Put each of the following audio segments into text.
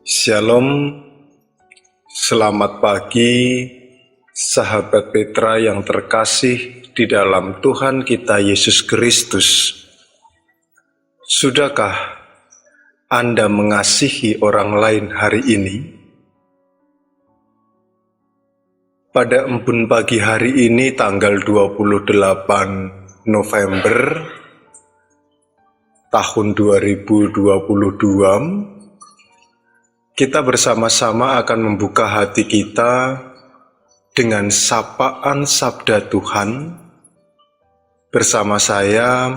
Shalom, selamat pagi sahabat Petra yang terkasih di dalam Tuhan kita Yesus Kristus. Sudahkah Anda mengasihi orang lain hari ini? Pada embun pagi hari ini tanggal 28 November tahun 2022, kita bersama-sama akan membuka hati kita dengan sapaan sabda Tuhan bersama saya,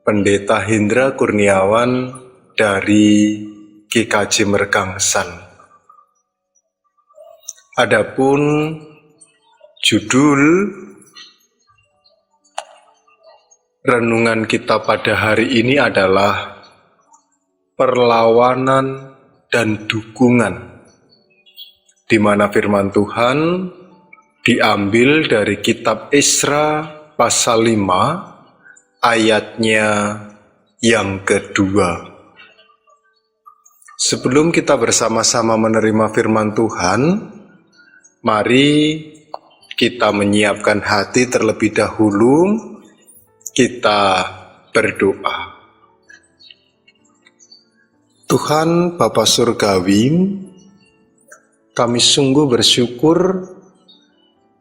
Pendeta Hendra Kurniawan dari GKJ Mergangsan. Adapun judul renungan kita pada hari ini adalah perlawanan dan dukungan, di mana firman Tuhan diambil dari kitab Esra pasal 5 ayatnya yang kedua. Sebelum kita bersama-sama menerima firman Tuhan, mari kita menyiapkan hati terlebih dahulu, kita berdoa. Tuhan Bapa Surgawi, kami sungguh bersyukur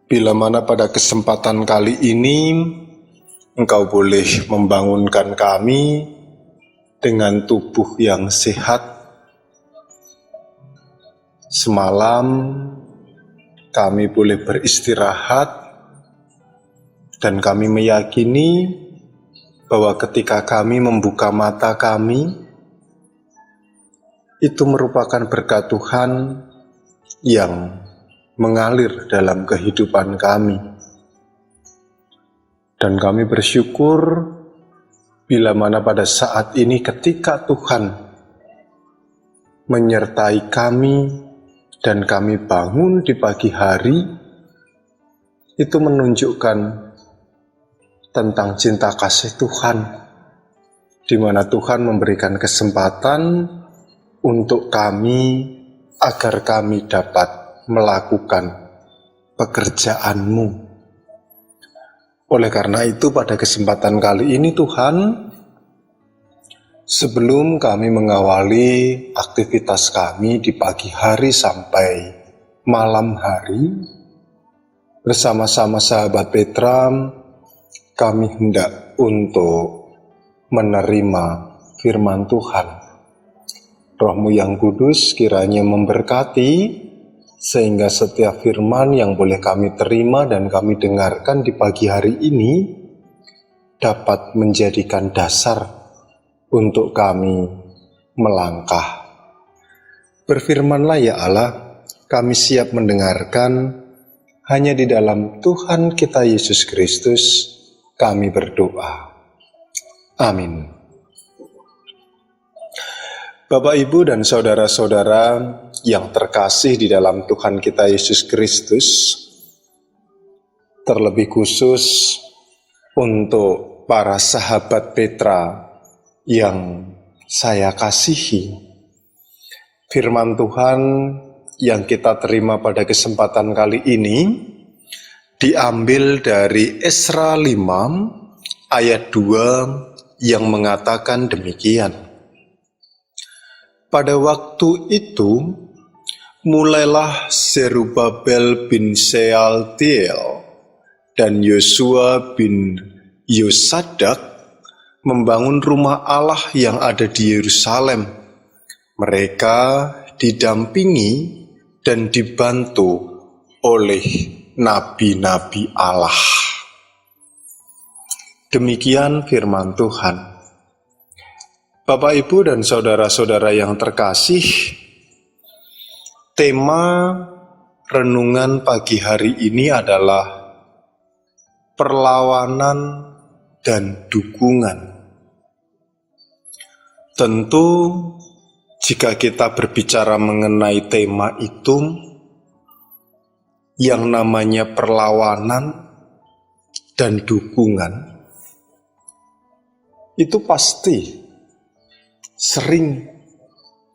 bila mana pada kesempatan kali ini Engkau boleh membangunkan kami dengan tubuh yang sehat. Semalam kami boleh beristirahat dan kami meyakini bahwa ketika kami membuka mata kami, itu merupakan berkat Tuhan yang mengalir dalam kehidupan kami. Dan kami bersyukur bila mana pada saat ini ketika Tuhan menyertai kami dan kami bangun di pagi hari, itu menunjukkan tentang cinta kasih Tuhan, di mana Tuhan memberikan kesempatan untuk kami agar kami dapat melakukan pekerjaan-Mu. Oleh karena itu pada kesempatan kali ini Tuhan, sebelum kami mengawali aktivitas kami di pagi hari sampai malam hari, bersama-sama sahabat Petra, kami hendak untuk menerima firman Tuhan. Roh-Mu yang kudus kiranya memberkati, sehingga setiap firman yang boleh kami terima dan kami dengarkan di pagi hari ini dapat menjadikan dasar untuk kami melangkah. Berfirmanlah ya Allah, kami siap mendengarkan, hanya di dalam Tuhan kita Yesus Kristus kami berdoa. Amin. Bapak, Ibu, dan saudara-saudara yang terkasih di dalam Tuhan kita Yesus Kristus, terlebih khusus untuk para sahabat Petra yang saya kasihi, firman Tuhan yang kita terima pada kesempatan kali ini diambil dari Esra 5 ayat 2 yang mengatakan demikian. Pada waktu itu, mulailah Zerubabel bin Shealtiel dan Yosua bin Yosadak membangun rumah Allah yang ada di Yerusalem. Mereka didampingi dan dibantu oleh nabi-nabi Allah. Demikian firman Tuhan. Bapak, Ibu, dan saudara-saudara yang terkasih, tema renungan pagi hari ini adalah perlawanan dan dukungan. Tentu, jika kita berbicara mengenai tema itu, yang namanya perlawanan dan dukungan, itu pasti sering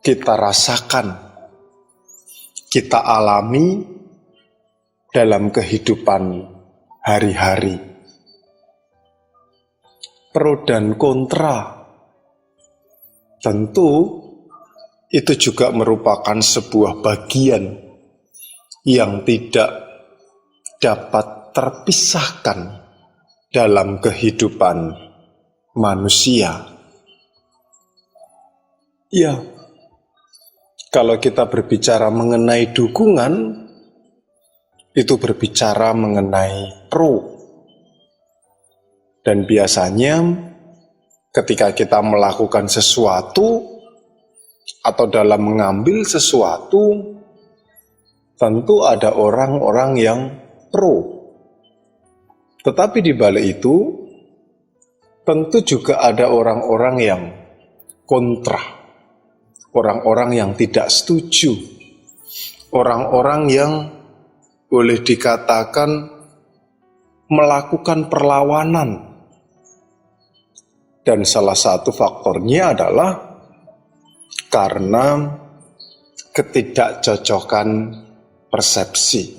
kita rasakan, kita alami dalam kehidupan hari-hari. Pro dan kontra, tentu itu juga merupakan sebuah bagian yang tidak dapat terpisahkan dalam kehidupan manusia. Ya, kalau kita berbicara mengenai dukungan, itu berbicara mengenai pro. Dan biasanya ketika kita melakukan sesuatu atau dalam mengambil sesuatu, tentu ada orang-orang yang pro. Tetapi di balik itu, tentu juga ada orang-orang yang kontra. Orang-orang yang tidak setuju, orang-orang yang boleh dikatakan melakukan perlawanan. Dan salah satu faktornya adalah karena ketidakcocokan persepsi.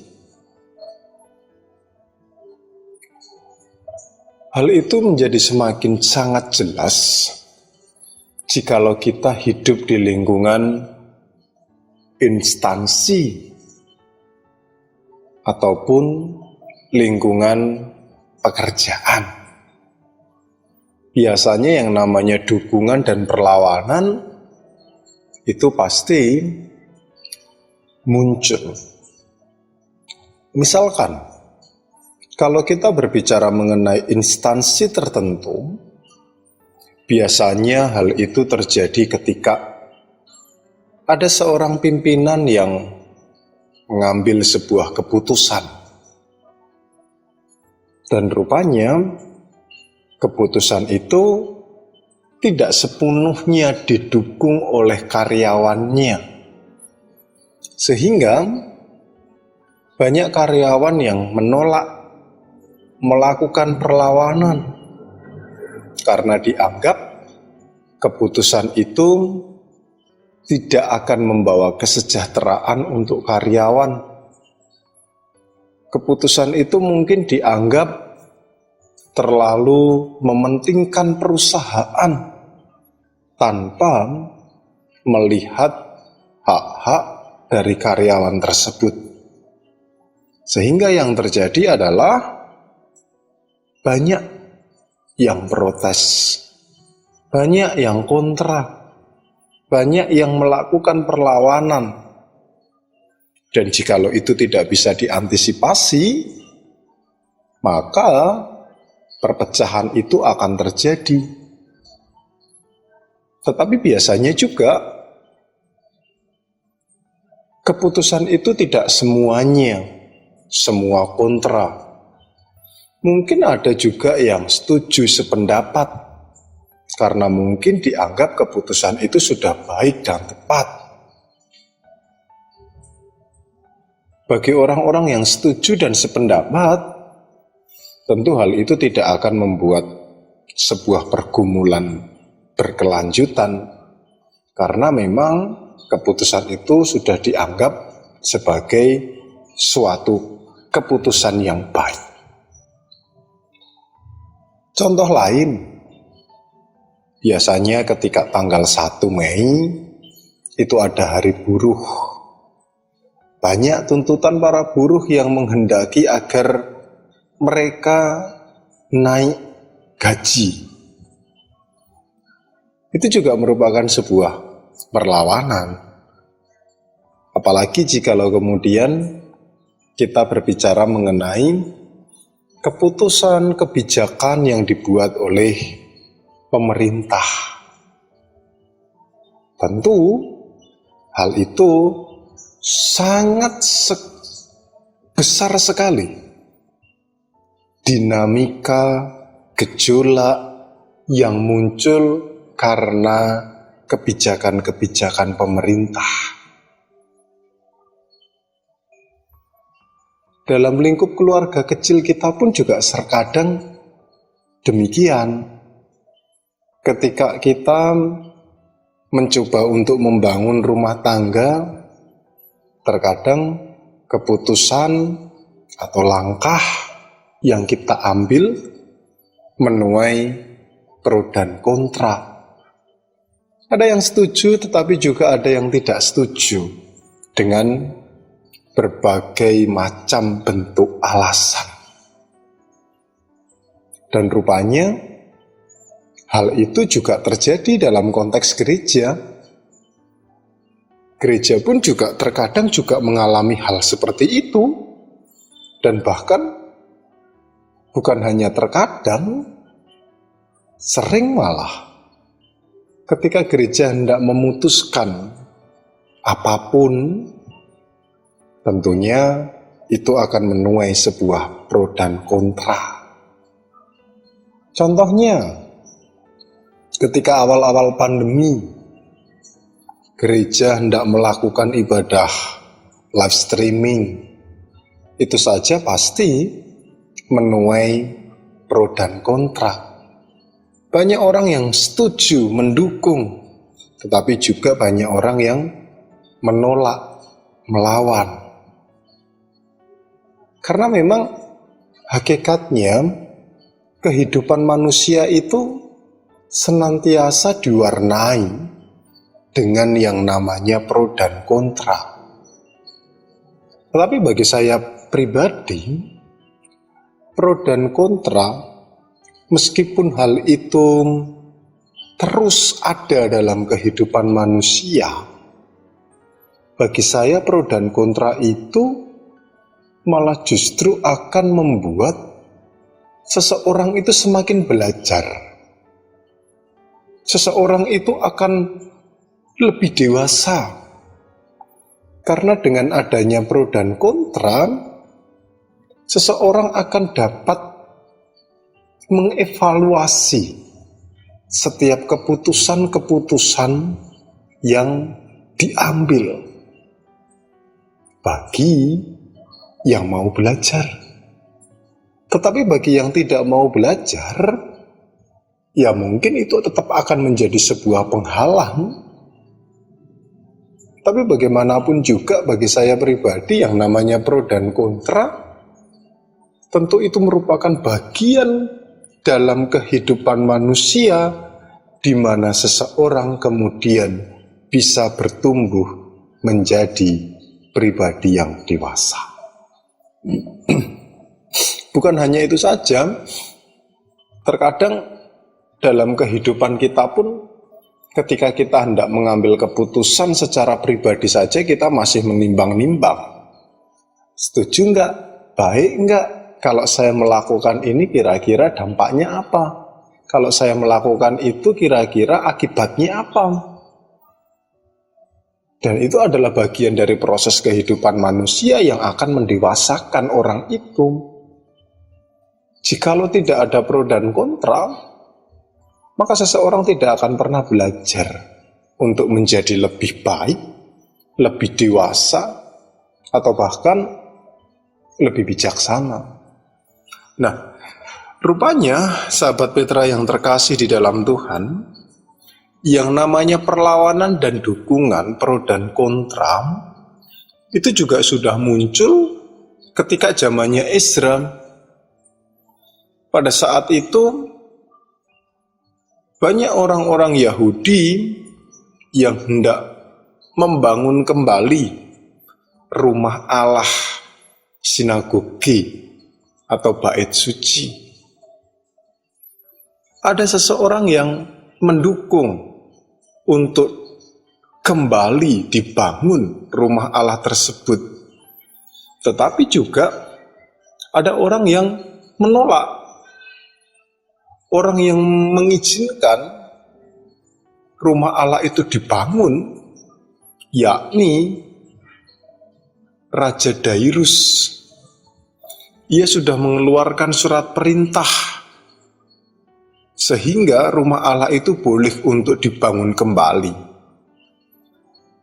Hal itu menjadi semakin sangat jelas jikalau kita hidup di lingkungan instansi ataupun lingkungan pekerjaan. Biasanya yang namanya dukungan dan perlawanan itu pasti muncul. Misalkan, kalau kita berbicara mengenai instansi tertentu, biasanya hal itu terjadi ketika ada seorang pimpinan yang mengambil sebuah keputusan. Dan rupanya keputusan itu tidak sepenuhnya didukung oleh karyawannya. Sehingga banyak karyawan yang menolak melakukan perlawanan karena dianggap keputusan itu tidak akan membawa kesejahteraan untuk karyawan. Keputusan itu mungkin dianggap terlalu mementingkan perusahaan tanpa melihat hak-hak dari karyawan tersebut. Sehingga yang terjadi adalah banyak yang protes, banyak yang kontra, banyak yang melakukan perlawanan. Dan jikalau itu tidak bisa diantisipasi, maka perpecahan itu akan terjadi. Tetapi biasanya juga keputusan itu tidak semuanya, semua kontra. Mungkin ada juga yang setuju sependapat, karena mungkin dianggap keputusan itu sudah baik dan tepat. Bagi orang-orang yang setuju dan sependapat, tentu hal itu tidak akan membuat sebuah pergumulan berkelanjutan, karena memang keputusan itu sudah dianggap sebagai suatu keputusan yang baik. Contoh lain, biasanya ketika tanggal 1 Mei itu ada hari buruh. Banyak tuntutan para buruh yang menghendaki agar mereka naik gaji. Itu juga merupakan sebuah perlawanan. Apalagi jikalau kemudian kita berbicara mengenai keputusan kebijakan yang dibuat oleh pemerintah. Tentu hal itu sangat besar sekali. Dinamika, gejolak yang muncul karena kebijakan-kebijakan pemerintah. Dalam lingkup keluarga kecil kita pun juga terkadang demikian. Ketika kita mencoba untuk membangun rumah tangga, terkadang keputusan atau langkah yang kita ambil menuai pro dan kontra. Ada yang setuju, tetapi juga ada yang tidak setuju dengan berbagai macam bentuk alasan. Dan rupanya hal itu juga terjadi dalam konteks gereja. Gereja pun juga terkadang juga mengalami hal seperti itu. Dan bahkan bukan hanya terkadang, sering malah ketika gereja hendak memutuskan apapun, tentunya itu akan menuai sebuah pro dan kontra. Contohnya, ketika awal-awal pandemi, gereja hendak melakukan ibadah live streaming, itu saja pasti menuai pro dan kontra. Banyak orang yang setuju, mendukung, tetapi juga banyak orang yang menolak, melawan. Karena memang hakikatnya kehidupan manusia itu senantiasa diwarnai dengan yang namanya pro dan kontra. Tetapi bagi saya pribadi, pro dan kontra, meskipun hal itu terus ada dalam kehidupan manusia, bagi saya pro dan kontra itu malah justru akan membuat seseorang itu semakin belajar. Seseorang itu akan lebih dewasa. Karena dengan adanya pro dan kontra, seseorang akan dapat mengevaluasi setiap keputusan-keputusan yang diambil bagi yang mau belajar. Tetapi bagi yang tidak mau belajar, ya mungkin itu tetap akan menjadi sebuah penghalang. Tapi bagaimanapun juga bagi saya pribadi yang namanya pro dan kontra, tentu itu merupakan bagian dalam kehidupan manusia di mana seseorang kemudian bisa bertumbuh menjadi pribadi yang dewasa. Bukan hanya itu saja, terkadang dalam kehidupan kita pun ketika kita hendak mengambil keputusan secara pribadi saja kita masih menimbang-nimbang. Setuju enggak? Baik enggak? Kalau saya melakukan ini kira-kira dampaknya apa? Kalau saya melakukan itu kira-kira akibatnya apa? Dan itu adalah bagian dari proses kehidupan manusia yang akan mendewasakan orang itu. Jikalau tidak ada pro dan kontra, maka seseorang tidak akan pernah belajar untuk menjadi lebih baik, lebih dewasa, atau bahkan lebih bijaksana. Nah, rupanya sahabat Petra yang terkasih di dalam Tuhan, yang namanya perlawanan dan dukungan, pro dan kontra, itu juga sudah muncul ketika zamannya Ezra. Pada saat itu, banyak orang-orang Yahudi yang hendak membangun kembali rumah Allah, sinagoge atau bait suci. Ada seseorang yang mendukung untuk kembali dibangun rumah Allah tersebut. Tetapi juga ada orang yang menolak. Orang yang mengizinkan rumah Allah itu dibangun, yakni Raja Dairus. Ia sudah mengeluarkan surat perintah sehingga rumah Allah itu boleh untuk dibangun kembali.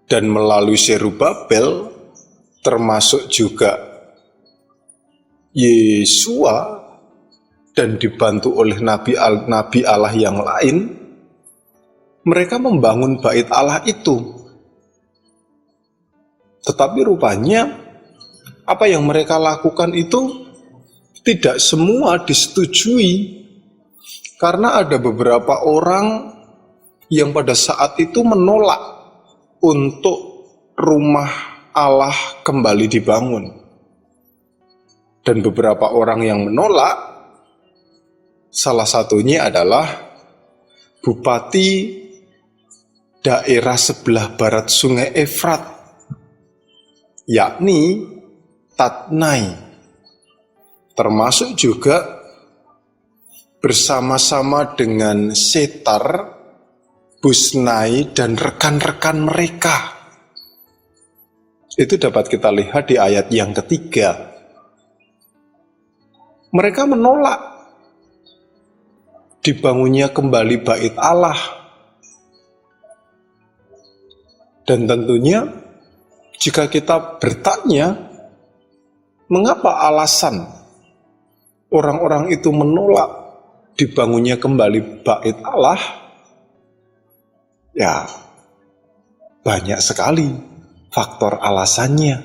Dan melalui Zerubabel, termasuk juga Yesua, dan dibantu oleh nabi Allah yang lain, mereka membangun bait Allah itu. Tetapi rupanya apa yang mereka lakukan itu tidak semua disetujui, karena ada beberapa orang yang pada saat itu menolak untuk rumah Allah kembali dibangun. Dan beberapa orang yang menolak, salah satunya adalah bupati daerah sebelah barat Sungai Efrat, yakni Tatnai, termasuk juga bersama-sama dengan Setar, Busnai, dan rekan-rekan mereka. Itu dapat kita lihat di ayat yang ketiga. Mereka menolak dibangunnya kembali bait Allah. Dan tentunya jika kita bertanya, mengapa alasan orang-orang itu menolak dibangunnya kembali bait Allah? Ya, banyak sekali faktor alasannya.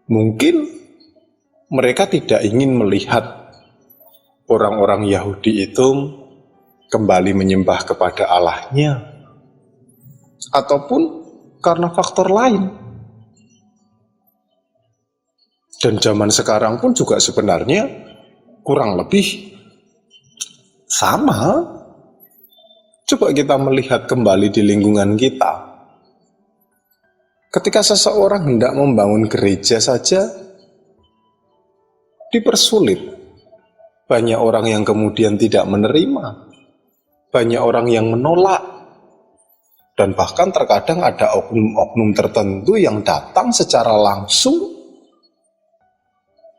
Mungkin mereka tidak ingin melihat orang-orang Yahudi itu kembali menyembah kepada Allahnya, ataupun karena faktor lain. Dan zaman sekarang pun juga sebenarnya kurang lebih sama. Coba kita melihat kembali di lingkungan kita. Ketika seseorang hendak membangun gereja saja, dipersulit. Banyak orang yang kemudian tidak menerima. Banyak orang yang menolak. Dan bahkan terkadang ada oknum-oknum tertentu yang datang secara langsung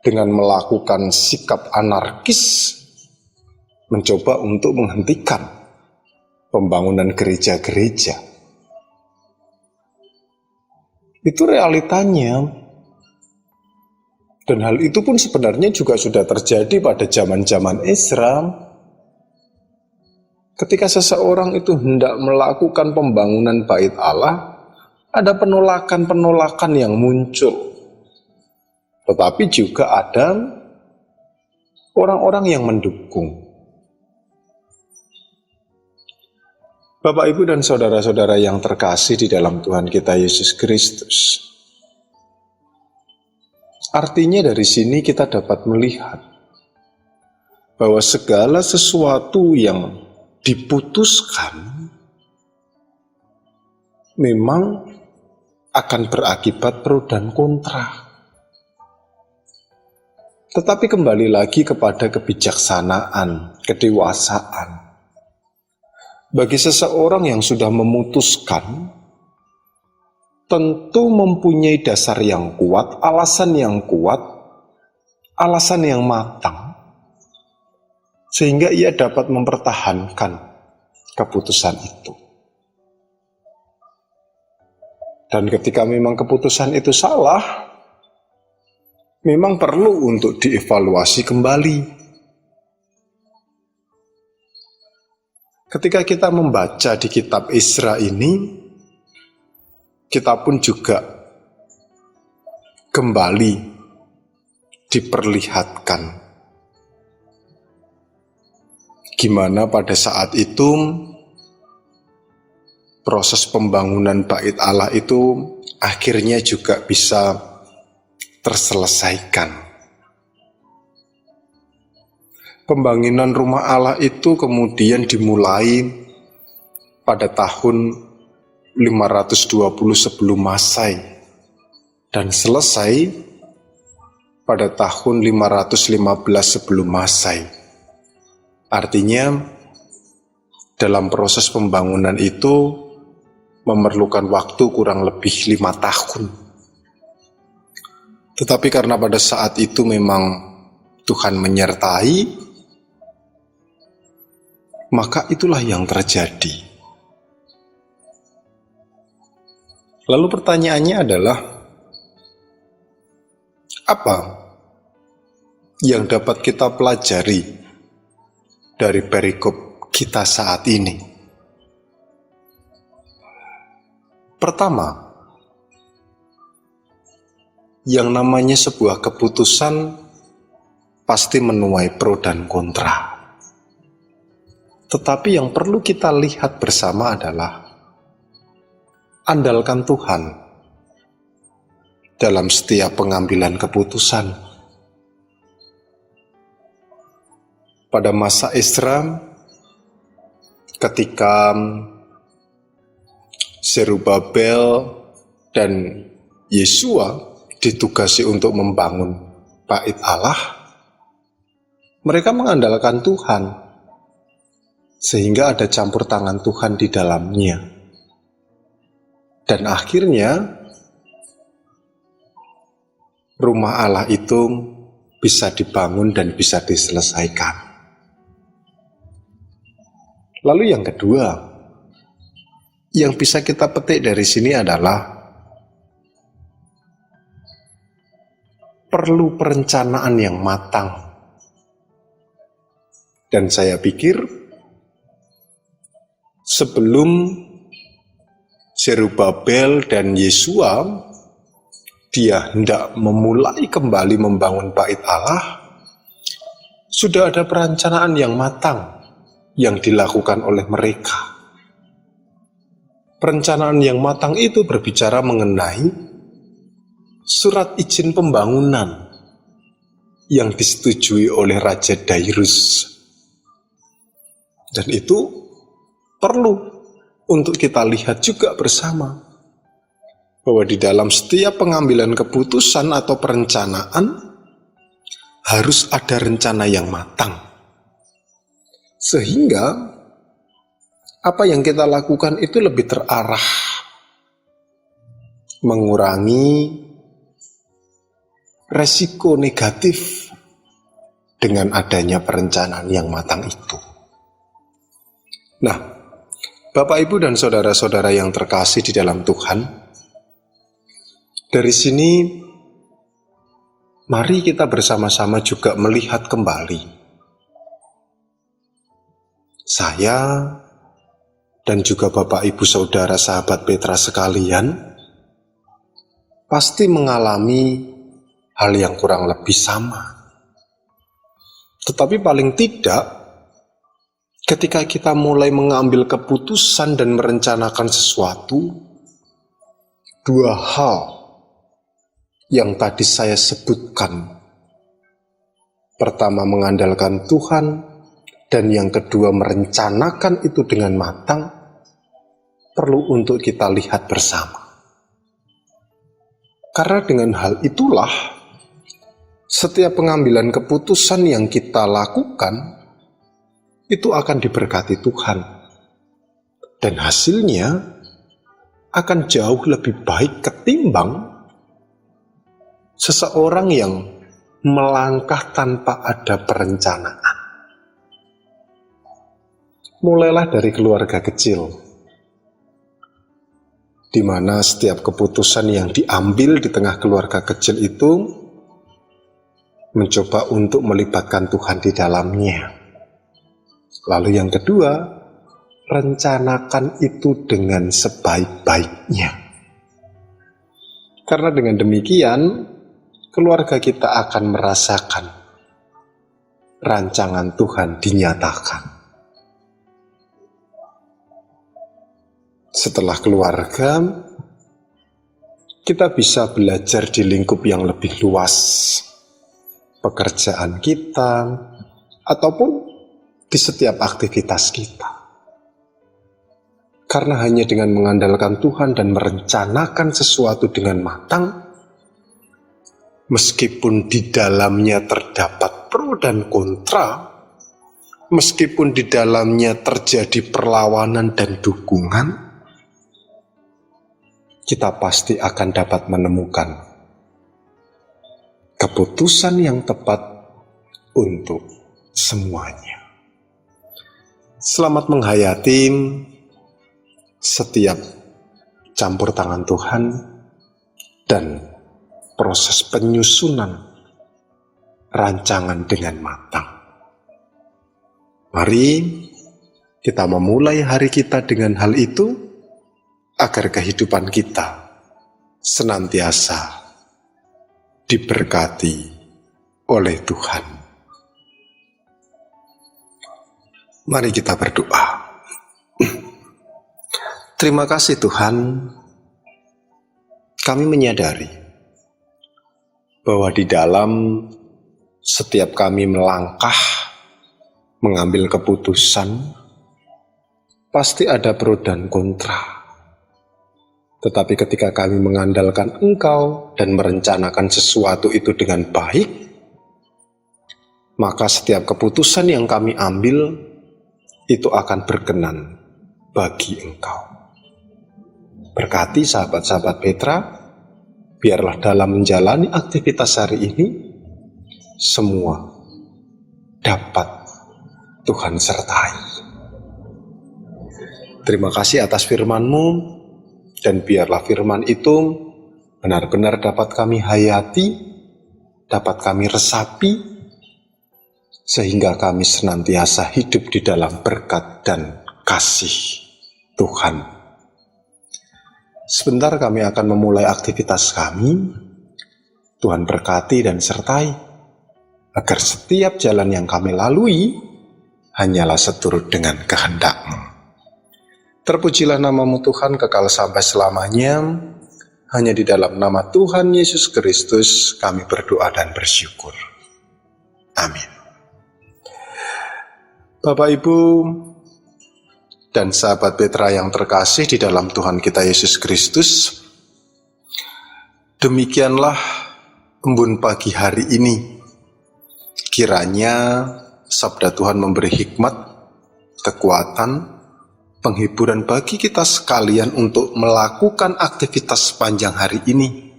dengan melakukan sikap anarkis, mencoba untuk menghentikan pembangunan gereja-gereja. Itu realitanya. Dan hal itu pun sebenarnya juga sudah terjadi pada zaman-zaman Ezra. Ketika seseorang itu hendak melakukan pembangunan bait Allah, ada penolakan-penolakan yang muncul. Tetapi juga ada orang-orang yang mendukung. Bapak, Ibu, dan saudara-saudara yang terkasih di dalam Tuhan kita Yesus Kristus. Artinya dari sini kita dapat melihat bahwa segala sesuatu yang diputuskan memang akan berakibat pro dan kontra. Tetapi kembali lagi kepada kebijaksanaan, kedewasaan. Bagi seseorang yang sudah memutuskan, tentu mempunyai dasar yang kuat, alasan yang kuat, alasan yang matang, sehingga ia dapat mempertahankan keputusan itu. Dan ketika memang keputusan itu salah, memang perlu untuk dievaluasi kembali. Ketika kita membaca di kitab Ezra ini, kita pun juga kembali diperlihatkan gimana pada saat itu proses pembangunan bait Allah itu akhirnya juga bisa terselesaikan. Pembangunan rumah Allah itu kemudian dimulai pada tahun 520 sebelum Masehi dan selesai pada tahun 515 sebelum Masehi. Artinya dalam proses pembangunan itu memerlukan waktu kurang lebih 5 tahun. Tetapi karena pada saat itu memang Tuhan menyertai, maka itulah yang terjadi. Lalu pertanyaannya adalah, apa yang dapat kita pelajari dari perikop kita saat ini? Pertama, yang namanya sebuah keputusan pasti menuai pro dan kontra. Tetapi yang perlu kita lihat bersama adalah andalkan Tuhan dalam setiap pengambilan keputusan. Pada masa Ezra, ketika Zerubabel dan Yesua ditugasi untuk membangun Bait Allah, mereka mengandalkan Tuhan, sehingga ada campur tangan Tuhan di dalamnya. Dan akhirnya, rumah Allah itu bisa dibangun dan bisa diselesaikan. Lalu yang kedua, yang bisa kita petik dari sini adalah perlu perencanaan yang matang. Dan saya pikir sebelum Zerubabel dan Yesua dia hendak memulai kembali membangun Bait Allah, sudah ada perencanaan yang matang yang dilakukan oleh mereka. Perencanaan yang matang itu berbicara mengenai surat izin pembangunan yang disetujui oleh Raja Dairus. Dan itu perlu untuk kita lihat juga bersama, bahwa di dalam setiap pengambilan keputusan atau perencanaan harus ada rencana yang matang. Sehingga apa yang kita lakukan itu lebih terarah, mengurangi resiko negatif dengan adanya perencanaan yang matang itu. Nah, Bapak, Ibu, dan saudara-saudara yang terkasih di dalam Tuhan, dari sini mari kita bersama-sama juga melihat kembali. Saya dan juga Bapak, Ibu, saudara, sahabat Petra sekalian pasti mengalami hal yang kurang lebih sama. Tetapi paling tidak, ketika kita mulai mengambil keputusan dan merencanakan sesuatu, dua hal yang tadi saya sebutkan. Pertama, mengandalkan Tuhan, dan yang kedua, merencanakan itu dengan matang, perlu untuk kita lihat bersama. Karena dengan hal itulah, setiap pengambilan keputusan yang kita lakukan, itu akan diberkati Tuhan. Dan hasilnya akan jauh lebih baik ketimbang seseorang yang melangkah tanpa ada perencanaan. Mulailah dari keluarga kecil, di mana setiap keputusan yang diambil di tengah keluarga kecil itu mencoba untuk melibatkan Tuhan di dalamnya. Lalu yang kedua, rencanakan itu dengan sebaik-baiknya. Karena dengan demikian, keluarga kita akan merasakan rancangan Tuhan dinyatakan. Setelah keluarga, kita bisa belajar di lingkup yang lebih luas, pekerjaan kita, ataupun di setiap aktivitas kita. Karena hanya dengan mengandalkan Tuhan dan merencanakan sesuatu dengan matang, meskipun di dalamnya terdapat pro dan kontra, meskipun di dalamnya terjadi perlawanan dan dukungan, kita pasti akan dapat menemukan keputusan yang tepat untuk semuanya. Selamat menghayati setiap campur tangan Tuhan dan proses penyusunan rancangan dengan matang. Mari kita memulai hari kita dengan hal itu, agar kehidupan kita senantiasa diberkati oleh Tuhan. Mari kita berdoa. Terima kasih Tuhan, kami menyadari bahwa di dalam setiap kami melangkah, mengambil keputusan, pasti ada pro dan kontra. Tetapi ketika kami mengandalkan Engkau dan merencanakan sesuatu itu dengan baik, maka setiap keputusan yang kami ambil itu akan berkenan bagi Engkau. Berkati sahabat-sahabat Petra, biarlah dalam menjalani aktivitas hari ini, semua dapat Tuhan sertai. Terima kasih atas firman-Mu, dan biarlah firman itu benar-benar dapat kami hayati, dapat kami resapi, sehingga kami senantiasa hidup di dalam berkat dan kasih Tuhan. Sebentar kami akan memulai aktivitas kami. Tuhan berkati dan sertai, agar setiap jalan yang kami lalui hanyalah seturut dengan kehendak-Mu. Terpujilah nama-Mu Tuhan kekal sampai selamanya. Hanya di dalam nama Tuhan Yesus Kristus kami berdoa dan bersyukur. Amin. Bapak, Ibu, dan sahabat Petra yang terkasih di dalam Tuhan kita Yesus Kristus, demikianlah embun pagi hari ini. Kiranya sabda Tuhan memberi hikmat, kekuatan, penghiburan bagi kita sekalian untuk melakukan aktivitas sepanjang hari ini.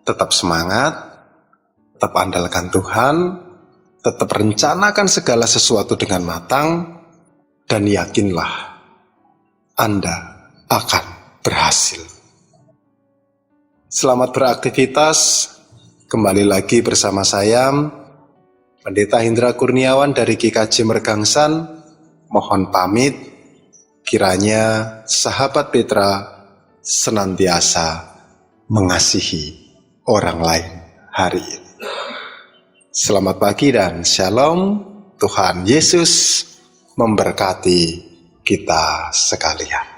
Tetap semangat, tetap andalkan Tuhan, tetap rencanakan segala sesuatu dengan matang, dan yakinlah Anda akan berhasil. Selamat beraktivitas. Kembali lagi bersama saya, Pendeta Hendra Kurniawan dari GKJ Mergangsan. Mohon pamit, kiranya sahabat Petra senantiasa mengasihi orang lain hari ini. Selamat pagi dan shalom. Tuhan Yesus memberkati kita sekalian.